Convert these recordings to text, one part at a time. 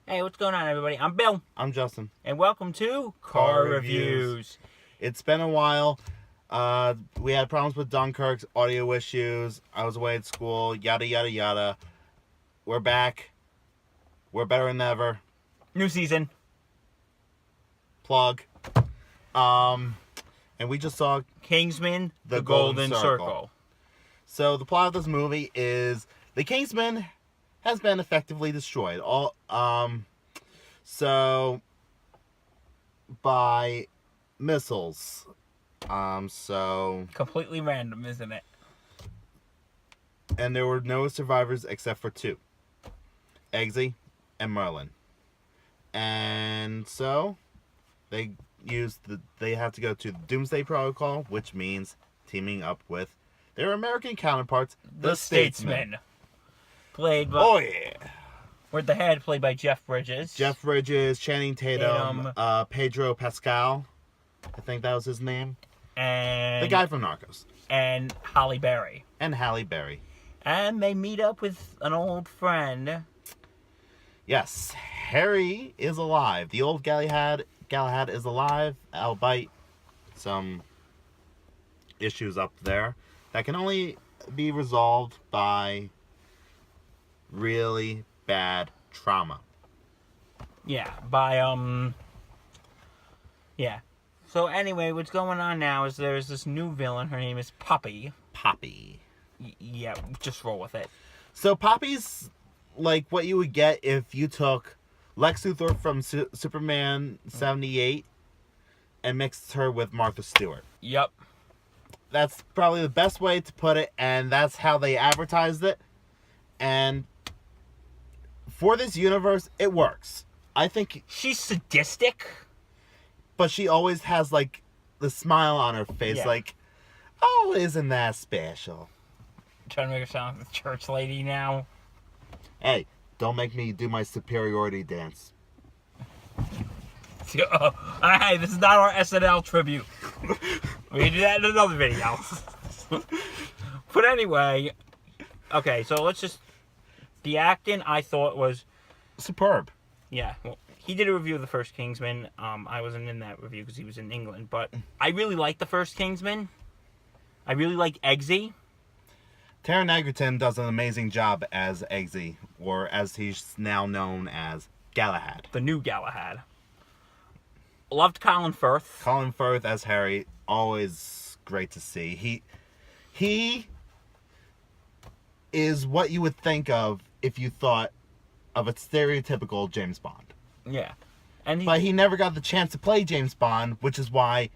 Hey, what's going on, everybody? I'm Bill, I'm Justin. and welcome to Car Car Reviews. Reviews. It's been a while. We had problems with Dunkirk's audio issues. I was away at school. Yada yada yada. We're back. We're better than ever. New season. Plug. And we just saw Kingsman, The the Golden Golden Circle. Circle. So the plot of this movie is the Kingsman has been effectively destroyed. So by missiles. Completely random, isn't it? And there were no survivors except for two, Eggsy and Merlin. And so they have to go to the Doomsday Protocol, which means teaming up with their American counterparts, The Statesman. Played by... Oh yeah. With the head played by Jeff Bridges. Jeff Bridges, Channing Tatum, Pedro Pascal. I think that was his name. And... The guy from Narcos. And Halle Berry. And Halle Berry. And they meet up with an old friend. Yes, Harry is alive. The old Galahad is alive, albeit some issues up there that can only be resolved by really bad trauma. Yeah, Yeah. So anyway, what's going on now is there's this new villain. Her name is Poppy. Poppy. Yeah, just roll with it. So Poppy's like what you would get if you took Lex Luthor from Superman 78 and mixed her with Martha Stewart. Yep. That's probably the best way to put it, and that's how they advertised it. And for this universe, it works. I think she's sadistic, but she always has like the smile on her face, yeah. Like, oh, isn't that special? Trying to make her sound like a church lady now. Hey, don't make me do my superiority dance. Hey, this is not our SNL tribute. We can do that in another video. But anyway, okay, so let's just... The acting, I thought, was... superb. Yeah, well, he did a review of the first Kingsman. I wasn't in that review because he was in England, but I really liked the first Kingsman. I really liked Eggsy. Taron Egerton does an amazing job as Eggsy, or as he's now known as Galahad. The new Galahad. Loved Colin Firth. Colin Firth as Harry, always great to see. He is what you would think of if you thought of a stereotypical James Bond. Yeah. But he never got the chance to play James Bond, which is why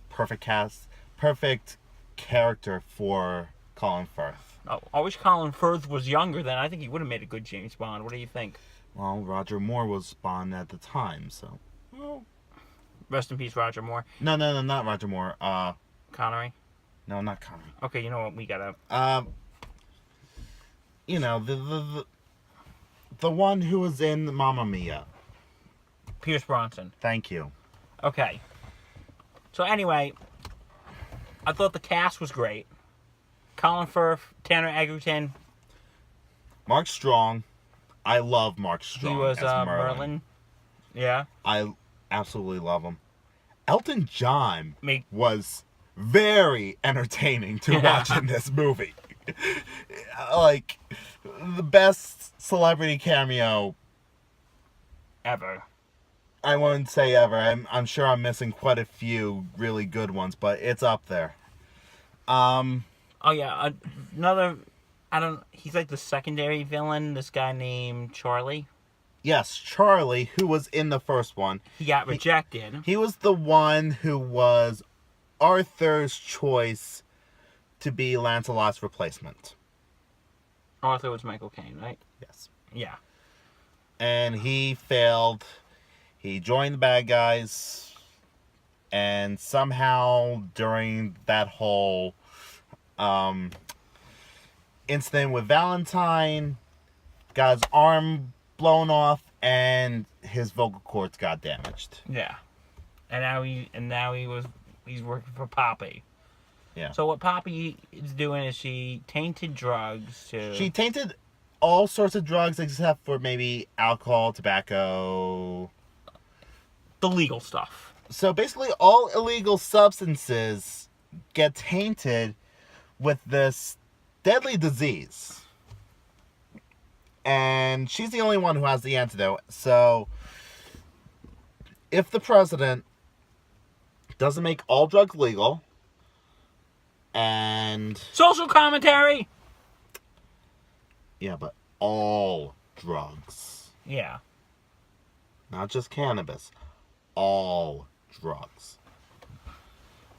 perfect cast, perfect character for Colin Firth. Oh, I wish Colin Firth was younger then. I think he would have made a good James Bond. What do you think? Well, Roger Moore was Bond at the time, so... Well, rest in peace, Roger Moore. No, not Roger Moore. Connery? No, not Connery. Okay, you know what? We gotta... You know, the one who was in Mamma Mia. Pierce Bronson. Thank you. Okay. So anyway, I thought the cast was great. Colin Firth, Taron Egerton. Mark Strong. I love Mark Strong. He was as Merlin. Yeah. I absolutely love him. Elton John was very entertaining to watch in this movie. Like, the best celebrity cameo ever. I wouldn't say ever. I'm sure I'm missing quite a few really good ones, but it's up there. Oh yeah, another... he's like the secondary villain, this guy named Charlie. Yes, Charlie, who was in the first one. He got rejected. He was the one who was Arthur's choice to be Lancelot's replacement. Arthur was Michael Caine, right? Yes. Yeah. And he failed. He joined the bad guys. And somehow during that whole incident with Valentine, got his arm blown off and his vocal cords got damaged. Yeah. And now he's working for Poppy. Yeah. So what Poppy is doing is she tainted drugs to... She tainted all sorts of drugs except for maybe alcohol, tobacco. The legal stuff. So basically, all illegal substances get tainted with this deadly disease. And she's the only one who has the antidote. So, if the president doesn't make all drugs legal, and... Social commentary! Yeah, but all drugs. Yeah. Not just cannabis. All drugs.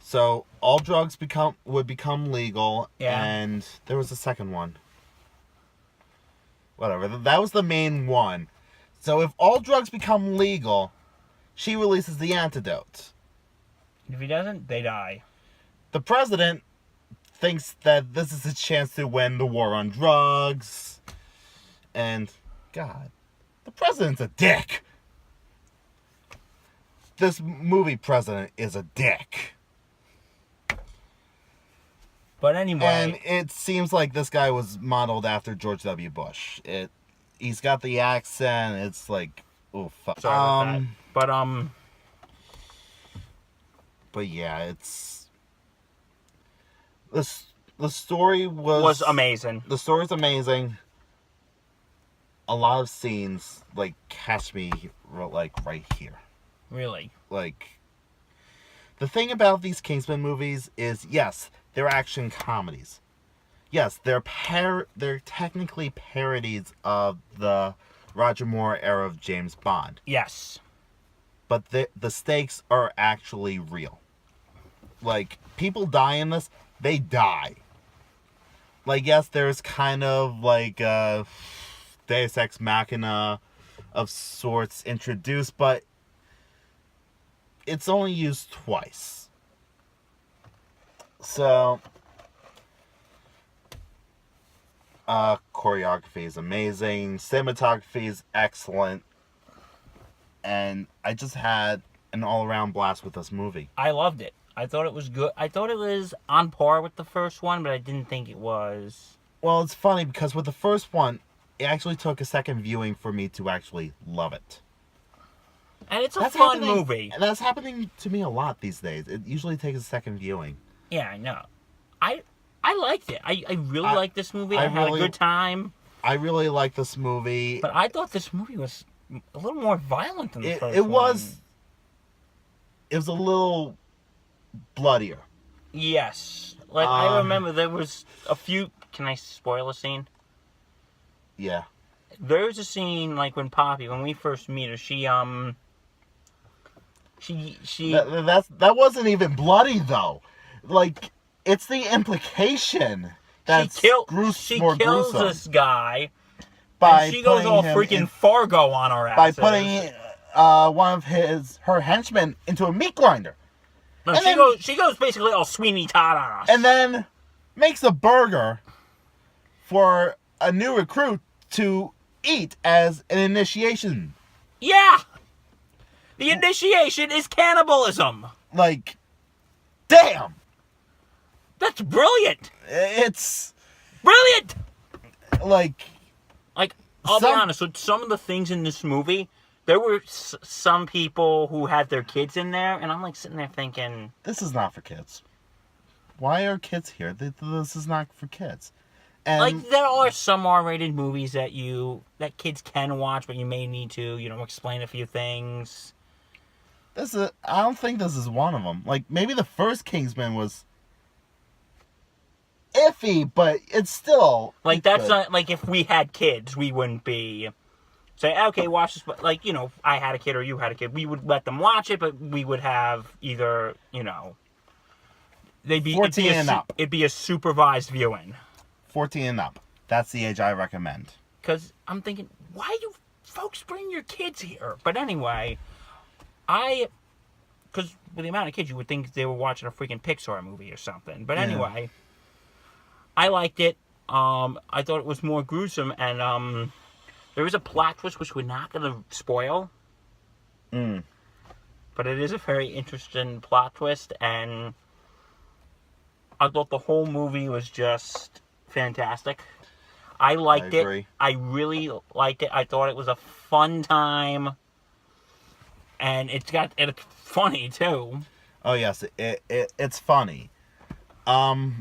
So, all drugs would become legal, Yeah. and there was a second one. Whatever. That was the main one. So if all drugs become legal, she releases the antidote. If he doesn't, they die. The president thinks that this is a chance to win the war on drugs. And, God, the president's a dick. This movie president is a dick. But anyway... And it seems like this guy was modeled after George W. Bush. He's got the accent. It's like, oh fuck. Sorry about that. But yeah, it's the story was amazing. The story's amazing. A lot of scenes like catch me like right here. Really. Like, the thing about these Kingsman movies is, yes, they're action comedies. Yes, they're technically parodies of the Roger Moore era of James Bond. Yes. But the stakes are actually real. Like, people die in this, they die. Like, yes, there's kind of like a Deus Ex Machina of sorts introduced, but it's only used twice. So, choreography is amazing, cinematography is excellent, and I just had an all-around blast with this movie. I loved it. I thought it was good. I thought it was on par with the first one, but I didn't think it was. Well, it's funny because with the first one, it actually took a second viewing for me to actually love it. And it's a fun movie. And that's happening to me a lot these days. It usually takes a second viewing. Yeah, I know. I liked it. I really liked this movie. I had a good time. I really like this movie. But I thought this movie was a little more violent than the first one. It was a little bloodier. Yes. Like, I remember there was a few... Can I spoil a scene? Yeah. There's a scene, like, when we first meet her, That wasn't even bloody, though. Like, it's the implication that she kills this guy, by and she goes all freaking Fargo on her ass. By putting one of her henchmen into a meat grinder. No, she goes basically all Sweeney Todd on us. And then makes a burger for a new recruit to eat as an initiation. Yeah! The initiation is cannibalism. Like, damn! That's brilliant! It's... Brilliant! Like, I'll be honest, with some of the things in this movie, there were some people who had their kids in there, and I'm like sitting there thinking... This is not for kids. Why are kids here? This is not for kids. And like, there are some R-rated movies that kids can watch, but you may need to, explain a few things. I don't think this is one of them. Like, maybe the first Kingsman was iffy, but it's still... Like, that's not... Like, if we had kids, we wouldn't be... Say, okay, watch this, but, like, I had a kid or you had a kid. We would let them watch it, but we would have either, they'd be... 14 and up. It'd be a supervised viewing. 14 and up. That's the age I recommend. Because I'm thinking, why do folks bring your kids here? But anyway, because with the amount of kids, you would think they were watching a freaking Pixar movie or something. But anyway, I liked it. I thought it was more gruesome, and there is a plot twist which we're not going to spoil. But it is a very interesting plot twist, and I thought the whole movie was just fantastic. I liked it. agree. I really liked it. I thought it was a fun time. And it's funny, too. Oh, yes. It's funny. I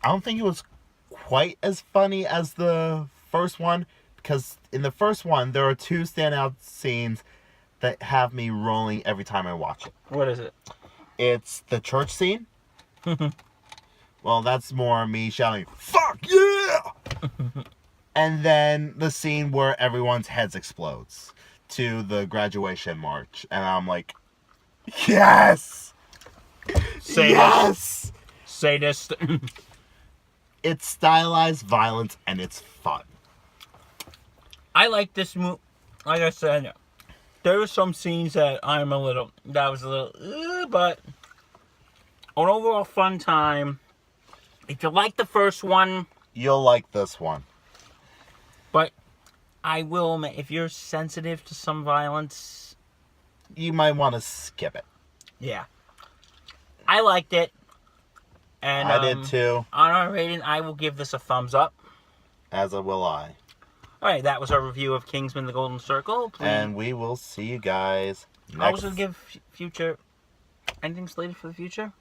don't think it was quite as funny as the first one. Because in the first one, there are two standout scenes that have me rolling every time I watch it. What is it? It's the church scene. Well, that's more me shouting, "Fuck yeah!" And then the scene where everyone's heads explodes to the graduation march. And I'm like, yes! Sadist. Yes! Sadist. It's stylized violence and it's fun. I like this movie. Like I said, there were some scenes that was a little, but an overall fun time. If you like the first one, You'll like this one. but I will admit, if you're sensitive to some violence, You might want to skip it. yeah. I liked it. And I did too, on our rating, I will give this a thumbs up. as will I. Alright, that was our review of Kingsman: The Golden Circle. Please And we will see you guys next. also give future anything slated for the future.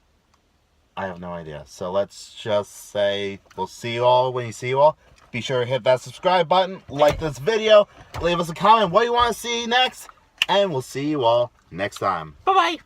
I have no idea. So let's just say we'll see you all when you see you all. Be sure to hit that subscribe button, like this video, leave us a comment what you want to see next, and we'll see you all next time. Bye bye.